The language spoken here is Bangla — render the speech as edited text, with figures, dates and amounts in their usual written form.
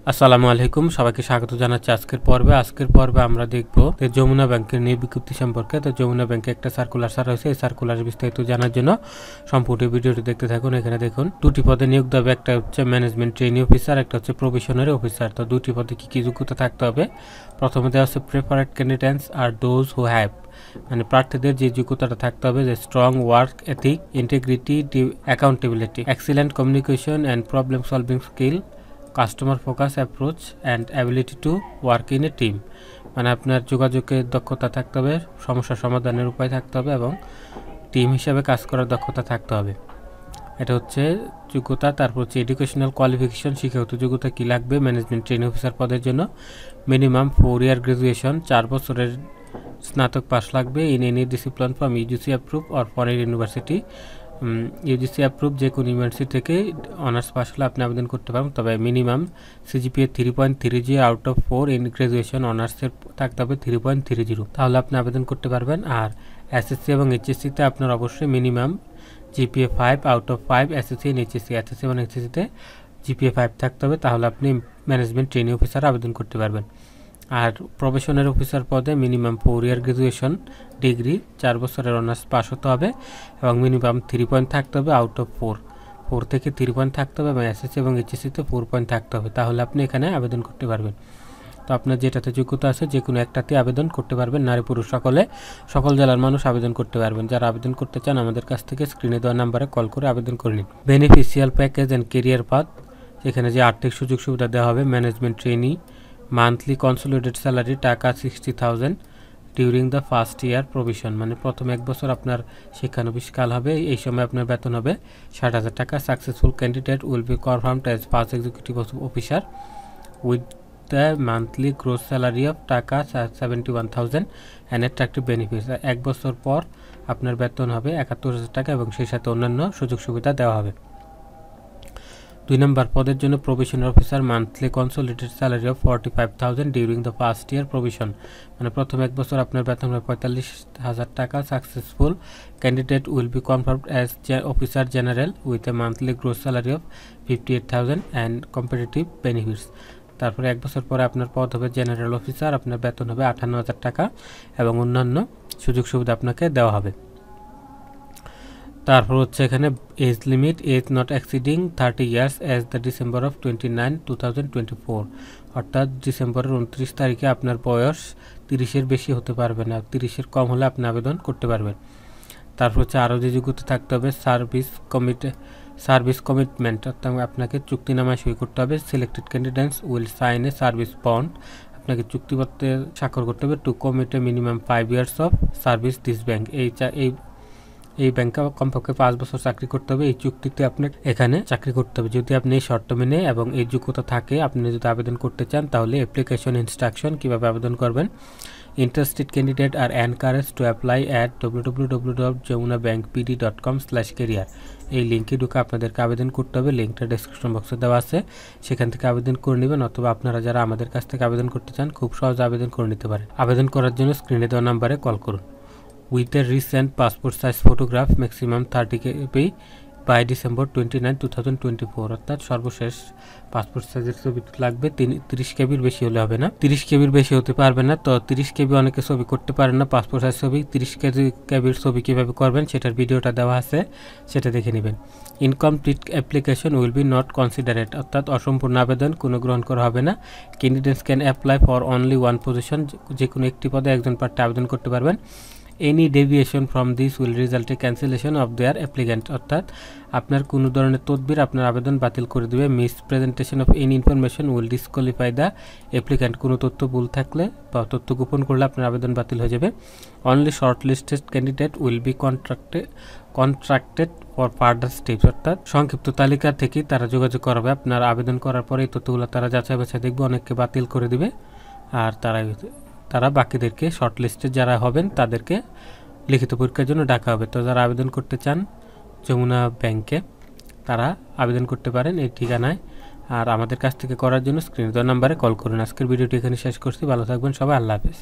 আসসালামু আলাইকুম, সবাইকে স্বাগত জানাচ্ছি আজকের পর্বে আমরা দেখব যে যমুনা ব্যাংকের নিয়োগ বিজ্ঞপ্তি সম্পর্কে। তো যমুনা ব্যাংকে একটা সার্কুলার ছাড়া হয়েছে, এই সার্কুলার বিস্তারিত জানার জন্য সম্পূর্ণ ভিডিওটি দেখতে থাকুন। এখানে দেখুন দুটি পদে নিয়োগ দেবে, একটা হচ্ছে ম্যানেজমেন্ট ট্রেনি অফিসার, একটা হচ্ছে প্রবেশনারি অফিসার। তো দুটি পদে কি কি যোগ্যতা থাকতে হবে? প্রথমে দেওয়া হচ্ছে preferred candidates are those who have, মানে প্রার্থীদের যে যোগ্যতাটা থাকতে হবে যে strong work ethic, integrity, accountability, excellent communication and problem solving skill, customer focus approach and ability to work in a team. মানে আপনার যোগাযোগের দক্ষতা থাকতে হবে, সমস্যা সমাধানের উপায় থাকতে হবে এবং টিম হিসাবে কাজ করার দক্ষতা থাকতে হবে। এটা হচ্ছে যোগ্যতা। তারপর হচ্ছে এডুকেশনাল কোয়ালিফিকেশন, শিক্ষাগত যোগ্যতা কী লাগবে ম্যানেজমেন্ট ট্রেনিং অফিসার পদের জন্য? মিনিমাম 4 ইয়ার গ্রাজুয়েশন, 4 বছরের স্নাতক পাস লাগবে in any discipline from UGC approve or foreign university. UGC approve যে কোনো ইউনিভার্সিটি থেকে অনার্স পাস হলে আপনি আবেদন করতে পারবেন, তবে minimum CGPA 3.30 out of 4, in graduation অনার্সের থাকতে হবে 3.30, তাহলে আপনি আবেদন করতে পারবেন। আর এসএসসি এবং এইচএসসিতে আপনার অবশ্যই minimum GPA 5 out of 5, SSC এবং এইচএসসিতে জিপিএ 5 থাকতে হবে, তাহলে আপনি ম্যানেজমেন্ট ট্রেনিং অফিসার আবেদন করতে পারবেন। আর প্রফেশনাল অফিসার পদে মিনিমাম 4 ইয়ার গ্রাজুয়েশন ডিগ্রি, 4 বছরের অনার্স পাস হতে হবে এবং মিনিমাম 3 পয়েন্ট থাকতে হবে আউট অফ 4 থেকে 3 পয়েন্ট থাকতে হবে এবং এসএসসি এবং এইচএসসিতে 4 পয়েন্ট থাকতে হবে, তাহলে আপনি এখানে আবেদন করতে পারবেন। তো আপনার যেটাতে যোগ্যতা আছে যে কোনো একটাতে আবেদন করতে পারবেন। নারী পুরুষ সকল জেলার মানুষ আবেদন করতে পারবেন। যারা আবেদন করতে চান আমাদের কাছ থেকে স্ক্রিনে দেওয়া নাম্বারে কল করে আবেদন করে নিন। Beneficial package and career path, এখানে যে আর্থিক সুযোগ সুবিধা দেওয়া হবে, management trainee monthly consolidated salary টাকা 60,000 during the first year provision, মানে প্রথম 1 বছর আপনার শিক্ষানবিশকাল হবে, এই সময় আপনার বেতন হবে 60,000 টাকা। Successful candidate will be confirmed as first executive officer with the monthly gross salary of টাকা 71,000 অ্যান্ড অ্যাট্রাকটিভ বেনিফিটস। 1 বছর পর আপনার বেতন হবে 71,000 টাকা এবং সেই সাথে অন্যান্য সুযোগ সুবিধা দেওয়া হবে। 2 নম্বর পদের জন্য probationary officer, monthly consolidated salary of 45,000 during the first year provision, মানে প্রথম 1 বছর আপনার বেতন হবে 45,000 টাকা। Successful candidate will be confirmed as officer general with a monthly gross salary of 58,000 and competitive benefits. তারপরে 1 বছর পরে আপনার পদ হবে জেনারেল অফিসার, আপনার বেতন হবে 58,000 টাকা এবং অন্যান্য সুযোগ সুবিধা আপনাকে দেওয়া হবে। তারপর হচ্ছে এখানে age limit, age not exceeding 30 years as the December of 29, 2024, অর্থাৎ ডিসেম্বরের 29 তারিখে আপনার বয়স 30-এর বেশি হতে পারবে না, 30-এর কম হলে আপনি আবেদন করতে পারবেন। তারপর হচ্ছে আরও যে যোগ্যতা থাকতে হবে সার্ভিস কমিটমেন্ট, অর্থাৎ আপনাকে চুক্তিনামায় সই করতে হবে। Selected candidates will sign a service bond, আপনাকে চুক্তিপত্রে স্বাক্ষর করতে হবে to commit a minimum 5 years of service this bank, এই ব্যাংকে কমপক্ষে 5 বছর চাকরি করতে হবে, এই চুক্তিতে আপনাকে এখানে চাকরি করতে হবে। যদি আপনি এই শর্ত মেনে এবং এই যোগ্যতা থাকে আপনি যদি আবেদন করতে চান, তাহলে অ্যাপ্লিকেশন ইনস্ট্রাকশন কীভাবে আবেদন করবেন। Interested candidate are encourage to apply at www.jamunabankpd.com/career, এই লিঙ্কে ঢুকে আপনাদেরকে আবেদন করতে হবে। লিঙ্কটা ডেসক্রিপশন বক্সে দেওয়া আছে, সেখান থেকে আবেদন করে নেবেন, অথবা আপনারা যারা আমাদের কাছ থেকে আবেদন করতে চান খুব সহজে আবেদন করে নিতে পারেন। আবেদন করার জন্য স্ক্রিনে দেওয়া নাম্বারে কল করুন। With a recent passport size photograph maximum 30 KB by December 29, 2024, অর্থাৎ সর্বশেষ পাসপোর্ট সাইজের ছবি লাগবে। 30 কেবির বেশি হলে হবে না, 30 কেবির বেশি হতে পারবে না। তো 30 কেবি অনেকে ছবি করতে পারেন না, পাসপোর্ট সাইজ ছবি 30 কেবির ছবি কীভাবে করবেন সেটার ভিডিওটা দেওয়া আছে, সেটা দেখে নেবেন। Incomplete application will be not considered, অর্থাৎ অসম্পূর্ণ আবেদন কোনো গ্রহণ করা হবে না। Candidates can apply for only one position, যে কোনো একটি পদে একজন প্রার্থী আবেদন করতে পারবেন। Any deviation from this will result A cancellation of their applicant, অর্থাৎ আপনার কোনো ধরনের তদবির আপনার আবেদন বাতিল করে দেবে। Miss presentation of any information will disqualify the applicant, কোনো তথ্য ভুল থাকলে বা তথ্য গোপন করলে আপনার আবেদন বাতিল হয়ে যাবে। Only short listed candidate will be contracted for further steps, অর্থাৎ সংক্ষিপ্ত তালিকা থেকে তারা যোগাযোগ করাবে। আপনার আবেদন করার পরে এই তথ্যগুলো তারা যাচাই বাছাই দেখবে, অনেককে বাতিল করে দিবে, আর তারা বাকিদেরকে শর্ট লিস্টে যারা হবেন তাদেরকে লিখিত পরীক্ষার জন্য ডাকা হবে। তো যারা আবেদন করতে চান যমুনা ব্যাংকে তারা আবেদন করতে পারেন এই ঠিকানায়, আর আমাদের কাছ থেকে করার জন্য স্ক্রিনে দেওয়া নাম্বারে কল করুন। আজকের ভিডিওটি এখানে শেষ করছি, ভালো থাকবেন সবাই, আল্লাহ হাফেজ।